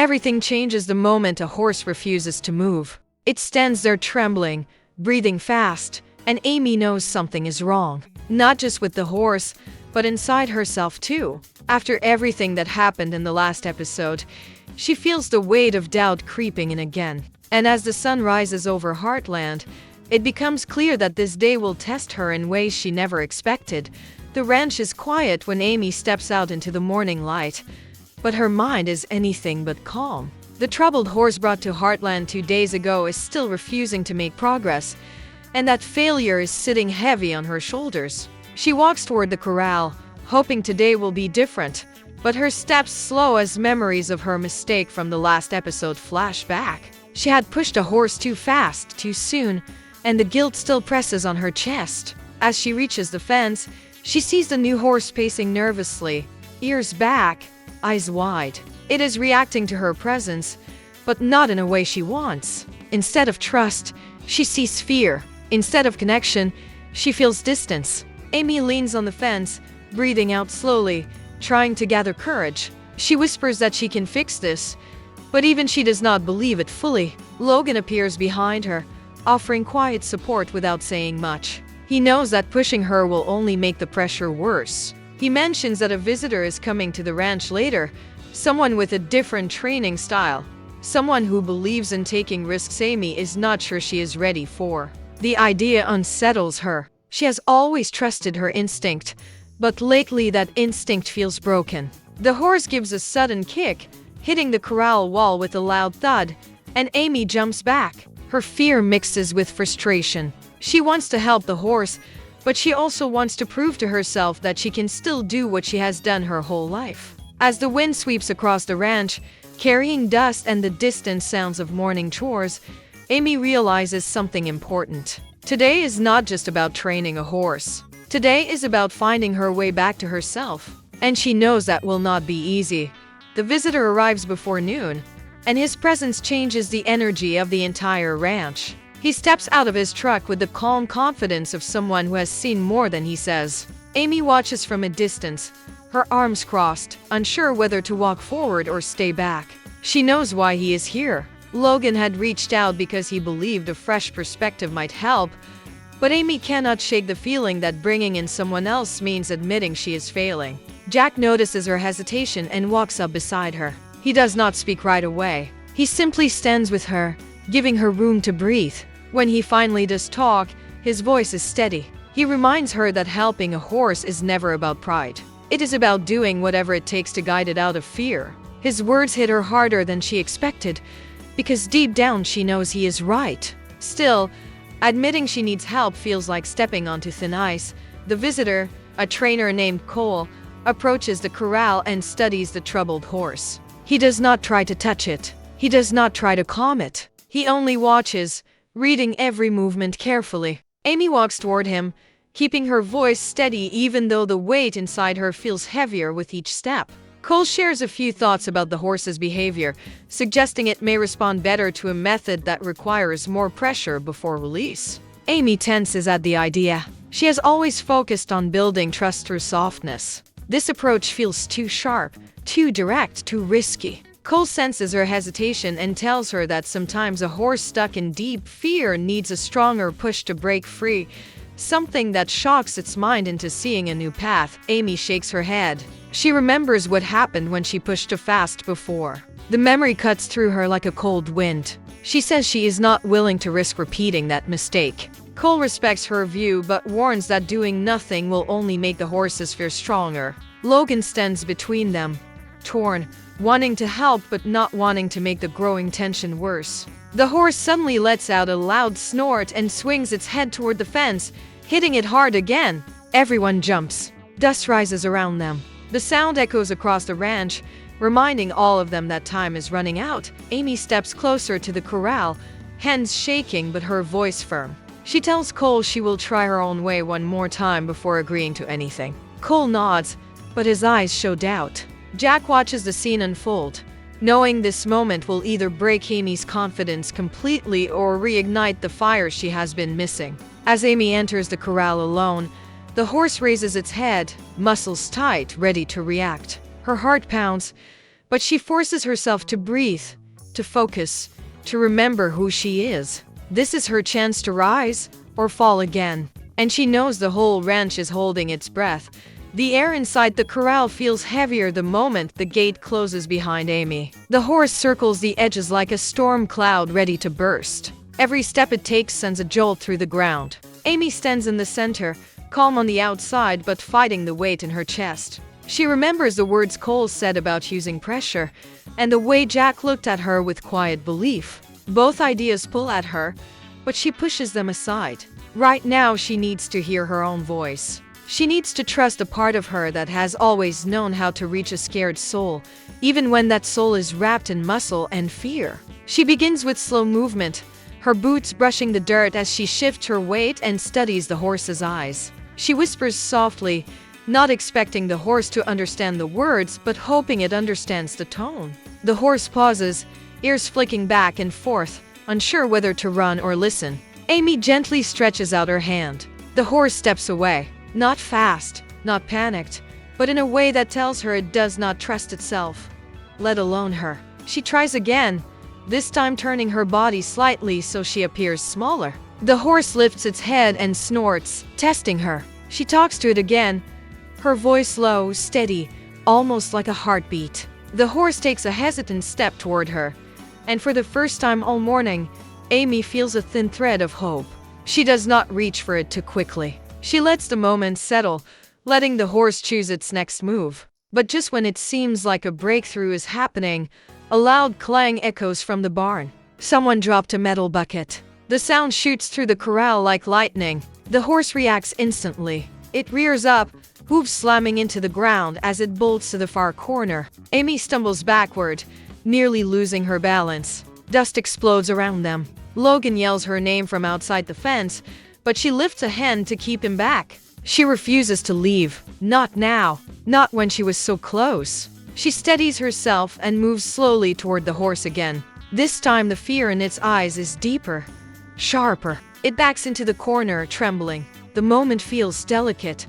Everything changes the moment a horse refuses to move. It stands there trembling, breathing fast, and Amy knows something is wrong. Not just with the horse, but inside herself too. After everything that happened in the last episode, she feels the weight of doubt creeping in again. And as the sun rises over Heartland, it becomes clear that this day will test her in ways she never expected. The ranch is quiet when Amy steps out into the morning light, but her mind is anything but calm. The troubled horse brought to Heartland 2 days ago is still refusing to make progress, and that failure is sitting heavy on her shoulders. She walks toward the corral, hoping today will be different, but her steps slow as memories of her mistake from the last episode flash back. She had pushed a horse too fast, too soon, and the guilt still presses on her chest. As she reaches the fence, she sees the new horse pacing nervously, ears back, eyes wide. It is reacting to her presence, but not in a way she wants. Instead of trust, she sees fear. Instead of connection, she feels distance. Amy leans on the fence, breathing out slowly, trying to gather courage. She whispers that she can fix this, but even she does not believe it fully. Logan appears behind her, offering quiet support without saying much. He knows that pushing her will only make the pressure worse. He mentions that a visitor is coming to the ranch later, someone with a different training style, someone who believes in taking risks Amy is not sure she is ready for. The idea unsettles her. She has always trusted her instinct, but lately that instinct feels broken. The horse gives a sudden kick, hitting the corral wall with a loud thud, and Amy jumps back. Her fear mixes with frustration. She wants to help the horse, but she also wants to prove to herself that she can still do what she has done her whole life. As the wind sweeps across the ranch, carrying dust and the distant sounds of morning chores, Amy realizes something important. Today is not just about training a horse. Today is about finding her way back to herself. And she knows that will not be easy. The visitor arrives before noon, and his presence changes the energy of the entire ranch. He steps out of his truck with the calm confidence of someone who has seen more than he says. Amy watches from a distance, her arms crossed, unsure whether to walk forward or stay back. She knows why he is here. Logan had reached out because he believed a fresh perspective might help, but Amy cannot shake the feeling that bringing in someone else means admitting she is failing. Jack notices her hesitation and walks up beside her. He does not speak right away. He simply stands with her, giving her room to breathe. When he finally does talk, his voice is steady. He reminds her that helping a horse is never about pride. It is about doing whatever it takes to guide it out of fear. His words hit her harder than she expected, because deep down she knows he is right. Still, admitting she needs help feels like stepping onto thin ice. The visitor, a trainer named Cole, approaches the corral and studies the troubled horse. He does not try to touch it. He does not try to calm it. He only watches, reading every movement carefully. Amy walks toward him, keeping her voice steady even though the weight inside her feels heavier with each step. Cole shares a few thoughts about the horse's behavior, suggesting it may respond better to a method that requires more pressure before release. Amy tenses at the idea. She has always focused on building trust through softness. This approach feels too sharp, too direct, too risky. Cole senses her hesitation and tells her that sometimes a horse stuck in deep fear needs a stronger push to break free, something that shocks its mind into seeing a new path. Amy shakes her head. She remembers what happened when she pushed too fast before. The memory cuts through her like a cold wind. She says she is not willing to risk repeating that mistake. Cole respects her view but warns that doing nothing will only make the horse's fear stronger. Logan stands between them, torn, wanting to help but not wanting to make the growing tension worse. The horse suddenly lets out a loud snort and swings its head toward the fence, hitting it hard again. Everyone jumps. Dust rises around them. The sound echoes across the ranch, reminding all of them that time is running out. Amy steps closer to the corral, hands shaking but her voice firm. She tells Cole she will try her own way one more time before agreeing to anything. Cole nods, but his eyes show doubt. Jack watches the scene unfold, knowing this moment will either break Amy's confidence completely or reignite the fire she has been missing. As Amy enters the corral alone, the horse raises its head, muscles tight, ready to react. Her heart pounds, But she forces herself to breathe, to focus, to remember who she is. This is her chance to rise or fall again. And she knows the whole ranch is holding its breath. The air inside the corral feels heavier the moment the gate closes behind Amy. The horse circles the edges like a storm cloud ready to burst. Every step it takes sends a jolt through the ground. Amy stands in the center, calm on the outside but fighting the weight in her chest. She remembers the words Cole said about using pressure, and the way Jack looked at her with quiet belief. Both ideas pull at her, but she pushes them aside. Right now she needs to hear her own voice. She needs to trust a part of her that has always known how to reach a scared soul, even when that soul is wrapped in muscle and fear. She begins with slow movement, her boots brushing the dirt as she shifts her weight and studies the horse's eyes. She whispers softly, not expecting the horse to understand the words, but hoping it understands the tone. The horse pauses, ears flicking back and forth, unsure whether to run or listen. Amy gently stretches out her hand. The horse steps away. Not fast, not panicked, but in a way that tells her it does not trust itself, let alone her. She tries again, this time turning her body slightly so she appears smaller. The horse lifts its head and snorts, testing her. She talks to it again, her voice low, steady, almost like a heartbeat. The horse takes a hesitant step toward her, and for the first time all morning, Amy feels a thin thread of hope. She does not reach for it too quickly. She lets the moment settle, letting the horse choose its next move. But just when it seems like a breakthrough is happening, a loud clang echoes from the barn. Someone dropped a metal bucket. The sound shoots through the corral like lightning. The horse reacts instantly. It rears up, hooves slamming into the ground as it bolts to the far corner. Amy stumbles backward, nearly losing her balance. Dust explodes around them. Logan yells her name from outside the fence, but she lifts a hand to keep him back. She refuses to leave. Not now. Not when she was so close. She steadies herself and moves slowly toward the horse again. This time the fear in its eyes is deeper, sharper. It backs into the corner, trembling. The moment feels delicate,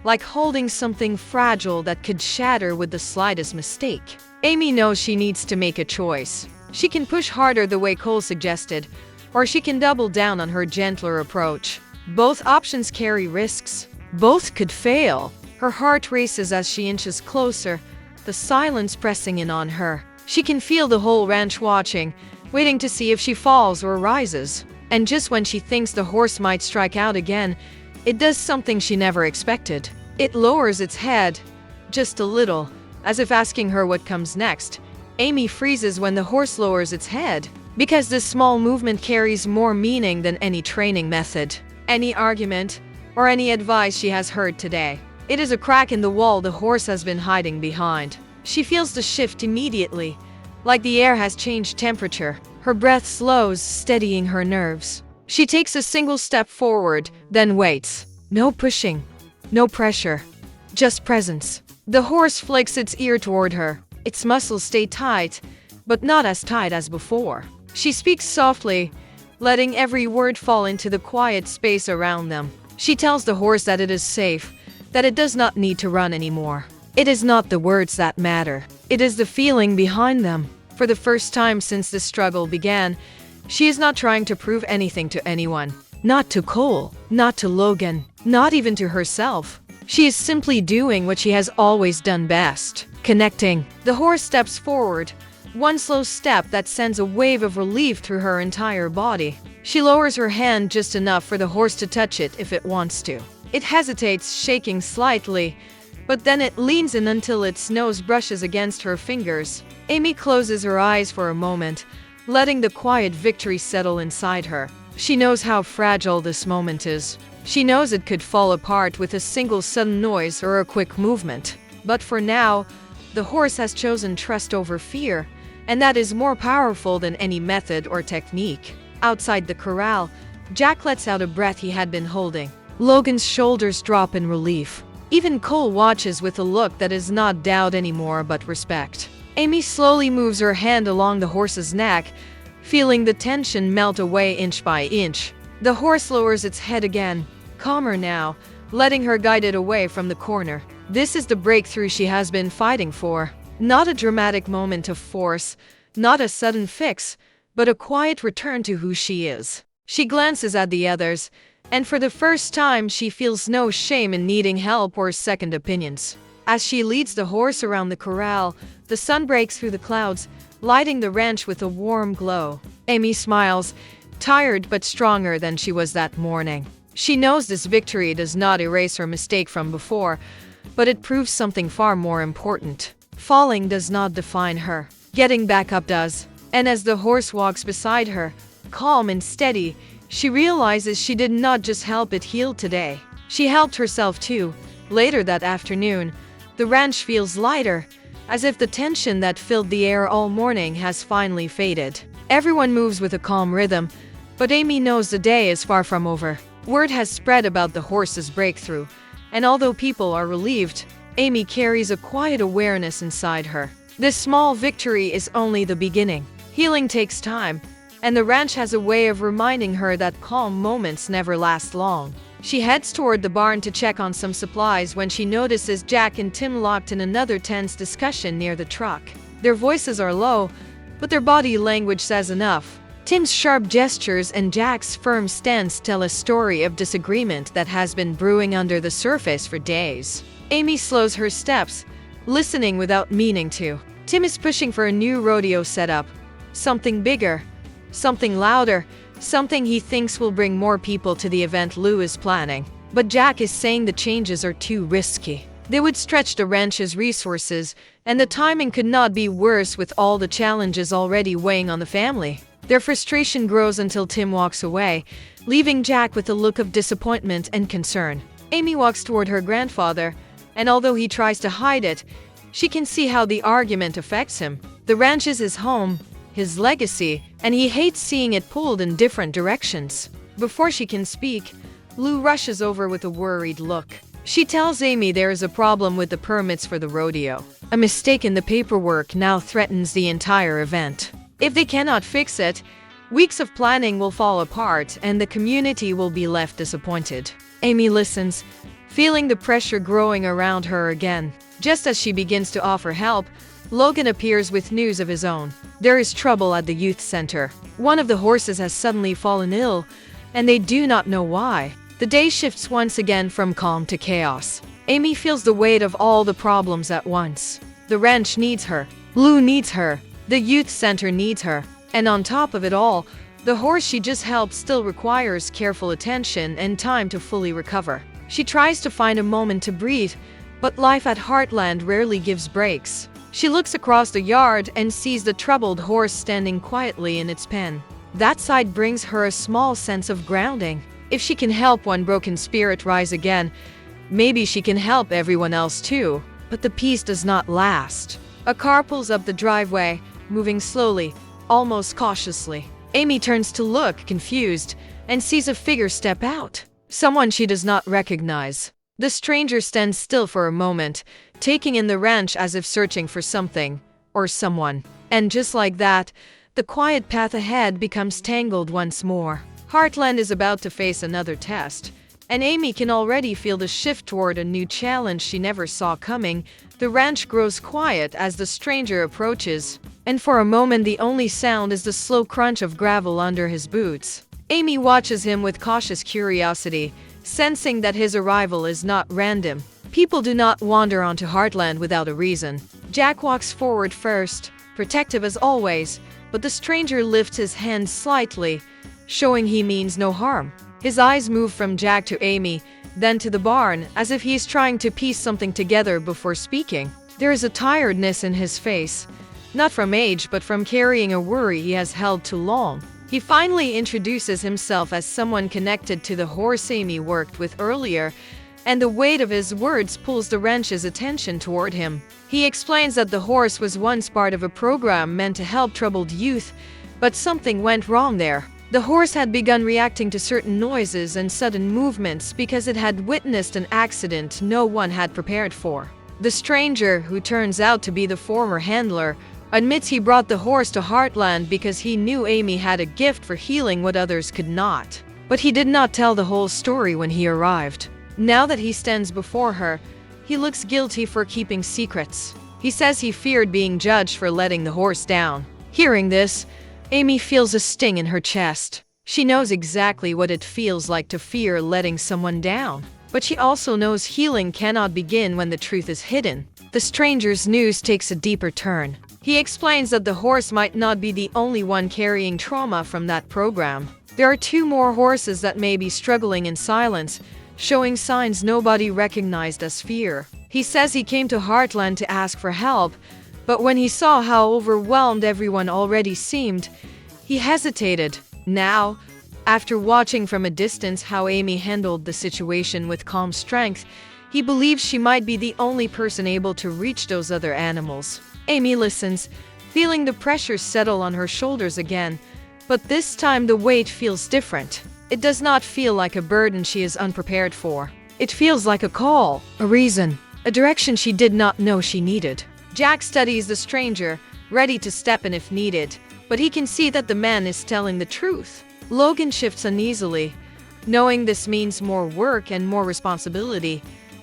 like holding something fragile that could shatter with the slightest mistake. Amy knows she needs to make a choice. She can push harder the way Cole suggested, or she can double down on her gentler approach. Both options carry risks. Both could fail. Her heart races as she inches closer, the silence pressing in on her. She can feel the whole ranch watching, waiting to see if she falls or rises. And just when she thinks the horse might strike out again, it does something she never expected. It lowers its head, just a little, as if asking her what comes next. Amy freezes when the horse lowers its head, because this small movement carries more meaning than any training method, any argument, or any advice she has heard today. It is a crack in the wall the horse has been hiding behind. She feels the shift immediately, like the air has changed temperature. Her breath slows, steadying her nerves. She takes a single step forward, then waits. No pushing, no pressure, just presence. The horse flicks its ear toward her. Its muscles stay tight, but not as tight as before. She speaks softly, letting every word fall into the quiet space around them. She tells the horse that it is safe, that it does not need to run anymore. It is not the words that matter. It is the feeling behind them. For the first time since the struggle began, she is not trying to prove anything to anyone. Not to Cole, not to Logan, not even to herself. She is simply doing what she has always done best. Connecting. The horse steps forward, one slow step that sends a wave of relief through her entire body. She lowers her hand just enough for the horse to touch it if it wants to. It hesitates, shaking slightly, but then it leans in until its nose brushes against her fingers. Amy closes her eyes for a moment, letting the quiet victory settle inside her. She knows how fragile this moment is. She knows it could fall apart with a single sudden noise or a quick movement. But for now, the horse has chosen trust over fear, and that is more powerful than any method or technique. Outside the corral, Jack lets out a breath he had been holding. Logan's shoulders drop in relief. Even Cole watches with a look that is not doubt anymore but respect. Amy slowly moves her hand along the horse's neck, feeling the tension melt away inch by inch. The horse lowers its head again, calmer now, letting her guide it away from the corner. This is the breakthrough she has been fighting for. Not a dramatic moment of force, not a sudden fix, but a quiet return to who she is. She glances at the others, and for the first time she feels no shame in needing help or second opinions. As she leads the horse around the corral, the sun breaks through the clouds, lighting the ranch with a warm glow. Amy smiles, tired but stronger than she was that morning. She knows this victory does not erase her mistake from before, but it proves something far more important. Falling does not define her. Getting back up does. And as the horse walks beside her, calm and steady, she realizes she did not just help it heal today. She helped herself too. Later that afternoon, the ranch feels lighter, as if the tension that filled the air all morning has finally faded. Everyone moves with a calm rhythm, but Amy knows the day is far from over. Word has spread about the horse's breakthrough, and although people are relieved, Amy carries a quiet awareness inside her. This small victory is only the beginning. Healing takes time, and the ranch has a way of reminding her that calm moments never last long. She heads toward the barn to check on some supplies when she notices Jack and Tim locked in another tense discussion near the truck. Their voices are low, but their body language says enough. Tim's sharp gestures and Jack's firm stance tell a story of disagreement that has been brewing under the surface for days. Amy slows her steps, listening without meaning to. Tim is pushing for a new rodeo setup. Something bigger, something louder, something he thinks will bring more people to the event Lou is planning. But Jack is saying the changes are too risky. They would stretch the ranch's resources, and the timing could not be worse with all the challenges already weighing on the family. Their frustration grows until Tim walks away, leaving Jack with a look of disappointment and concern. Amy walks toward her grandfather, and although he tries to hide it, she can see how the argument affects him. The ranch is his home, his legacy, and he hates seeing it pulled in different directions. Before she can speak, Lou rushes over with a worried look. She tells Amy there is a problem with the permits for the rodeo. A mistake in the paperwork now threatens the entire event. If they cannot fix it, weeks of planning will fall apart and the community will be left disappointed. Amy listens, feeling the pressure growing around her again. Just as she begins to offer help, Logan appears with news of his own. There is trouble at the youth center. One of the horses has suddenly fallen ill, and they do not know why. The day shifts once again from calm to chaos. Amy feels the weight of all the problems at once. The ranch needs her. Lou needs her. The youth center needs her. And on top of it all, the horse she just helped still requires careful attention and time to fully recover. She tries to find a moment to breathe, but life at Heartland rarely gives breaks. She looks across the yard and sees the troubled horse standing quietly in its pen. That sight brings her a small sense of grounding. If she can help one broken spirit rise again, maybe she can help everyone else too. But the peace does not last. A car pulls up the driveway, moving slowly, almost cautiously. Amy turns to look, confused, and sees a figure step out. Someone she does not recognize. The stranger stands still for a moment, taking in the ranch as if searching for something, or someone. And just like that, the quiet path ahead becomes tangled once more. Heartland is about to face another test, and Amy can already feel the shift toward a new challenge she never saw coming. The ranch grows quiet as the stranger approaches, and for a moment the only sound is the slow crunch of gravel under his boots. Amy watches him with cautious curiosity, sensing that his arrival is not random. People do not wander onto Heartland without a reason. Jack walks forward first, protective as always, but the stranger lifts his hand slightly, showing he means no harm. His eyes move from Jack to Amy, then to the barn, as if he is trying to piece something together before speaking. There is a tiredness in his face, not from age but from carrying a worry he has held too long. He finally introduces himself as someone connected to the horse Amy worked with earlier, and the weight of his words pulls the ranch's attention toward him. He explains that the horse was once part of a program meant to help troubled youth, but something went wrong there. The horse had begun reacting to certain noises and sudden movements because it had witnessed an accident no one had prepared for. The stranger, who turns out to be the former handler, admits he brought the horse to Heartland because he knew Amy had a gift for healing what others could not. But he did not tell the whole story when he arrived. Now that he stands before her, he looks guilty for keeping secrets. He says he feared being judged for letting the horse down. Hearing this, Amy feels a sting in her chest. She knows exactly what it feels like to fear letting someone down. But she also knows healing cannot begin when the truth is hidden. The stranger's news takes a deeper turn. He explains that the horse might not be the only one carrying trauma from that program. There are 2 more horses that may be struggling in silence, showing signs nobody recognized as fear. He says he came to Heartland to ask for help, but when he saw how overwhelmed everyone already seemed, he hesitated. Now, after watching from a distance how Amy handled the situation with calm strength, he believes she might be the only person able to reach those other animals. Amy listens, feeling the pressure settle on her shoulders again, but this time the weight feels different. It does not feel like a burden she is unprepared for. It feels like a call, a reason, a direction she did not know she needed. Jack studies the stranger, ready to step in if needed, but he can see that the man is telling the truth. Logan shifts uneasily, knowing this means more work and more responsibility,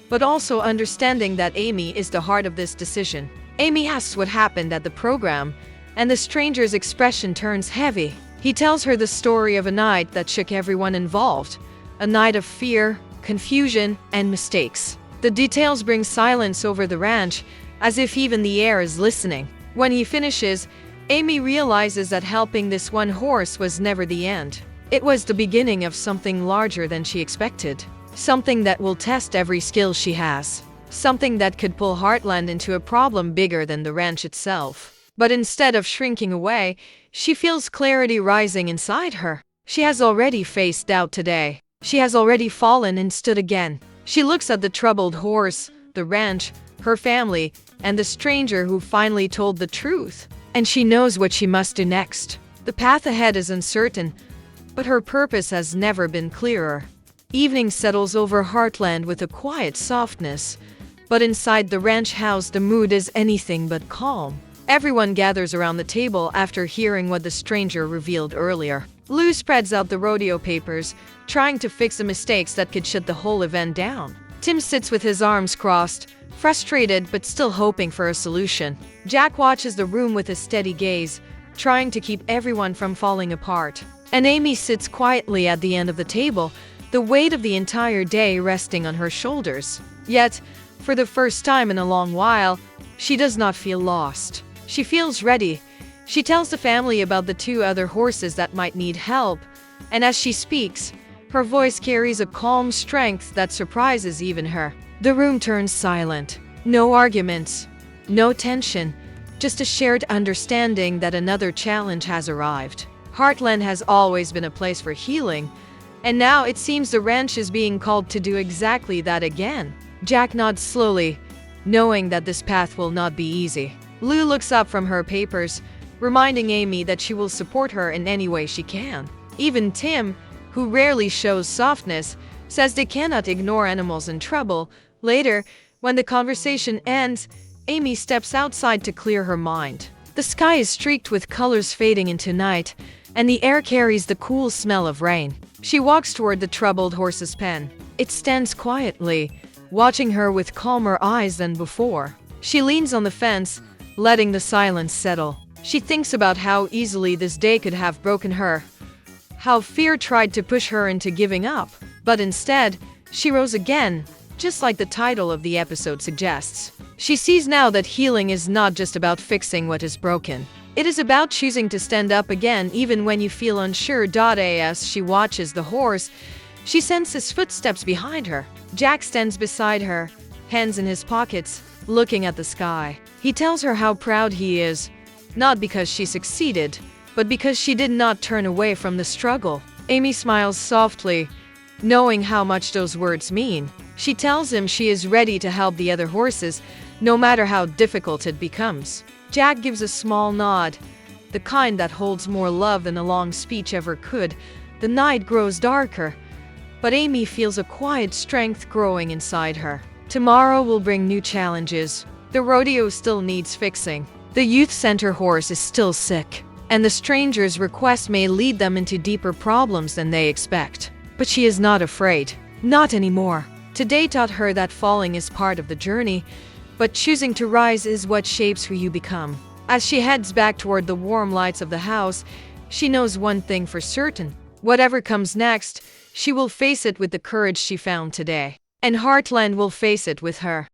but also understanding that Amy is the heart of this decision. Amy asks what happened at the program, and the stranger's expression turns heavy. He tells her the story of a night that shook everyone involved, a night of fear, confusion, and mistakes. The details bring silence over the ranch, as if even the air is listening. When he finishes, Amy realizes that helping this one horse was never the end. It was the beginning of something larger than she expected. Something that will test every skill she has. Something that could pull Heartland into a problem bigger than the ranch itself. But instead of shrinking away, she feels clarity rising inside her. She has already faced doubt today. She has already fallen and stood again. She looks at the troubled horse, the ranch, her family, and the stranger who finally told the truth. And she knows what she must do next. The path ahead is uncertain, but her purpose has never been clearer. Evening settles over Heartland with a quiet softness, but inside the ranch house the mood is anything but calm. Everyone gathers around the table after hearing what the stranger revealed earlier. Lou spreads out the rodeo papers, trying to fix the mistakes that could shut the whole event down. Tim sits with his arms crossed, frustrated but still hoping for a solution. Jack watches the room with a steady gaze, trying to keep everyone from falling apart. And Amy sits quietly at the end of the table, the weight of the entire day resting on her shoulders. Yet, for the first time in a long while, she does not feel lost. She feels ready. She tells the family about the 2 other horses that might need help, and as she speaks, her voice carries a calm strength that surprises even her. The room turns silent. No arguments, no tension, just a shared understanding that another challenge has arrived. Heartland has always been a place for healing, and now it seems the ranch is being called to do exactly that again. Jack nods slowly, knowing that this path will not be easy. Lou looks up from her papers, reminding Amy that she will support her in any way she can. Even Tim, who rarely shows softness, says they cannot ignore animals in trouble. Later, when the conversation ends, Amy steps outside to clear her mind. The sky is streaked with colors fading into night, and the air carries the cool smell of rain. She walks toward the troubled horse's pen. It stands quietly, watching her with calmer eyes than before. She leans on the fence, letting the silence settle. She thinks about how easily this day could have broken her, how fear tried to push her into giving up, but instead, she rose again, just like the title of the episode suggests. She sees now that healing is not just about fixing what is broken. It is about choosing to stand up again even when you feel unsure. As she watches the horse, she senses footsteps behind her. Jack stands beside her, hands in his pockets, looking at the sky. He tells her how proud he is, not because she succeeded, but because she did not turn away from the struggle. Amy smiles softly, knowing how much those words mean. She tells him she is ready to help the other horses, no matter how difficult it becomes. Jack gives a small nod, the kind that holds more love than a long speech ever could. The night grows darker, but Amy feels a quiet strength growing inside her. Tomorrow will bring new challenges. The rodeo still needs fixing. The youth center horse is still sick, and the stranger's request may lead them into deeper problems than they expect. But she is not afraid. Not anymore. Today taught her that falling is part of the journey, But choosing to rise is what shapes who you become. As she heads back toward the warm lights of the house, she knows one thing for certain. Whatever comes next, she will face it with the courage she found today. And Heartland will face it with her.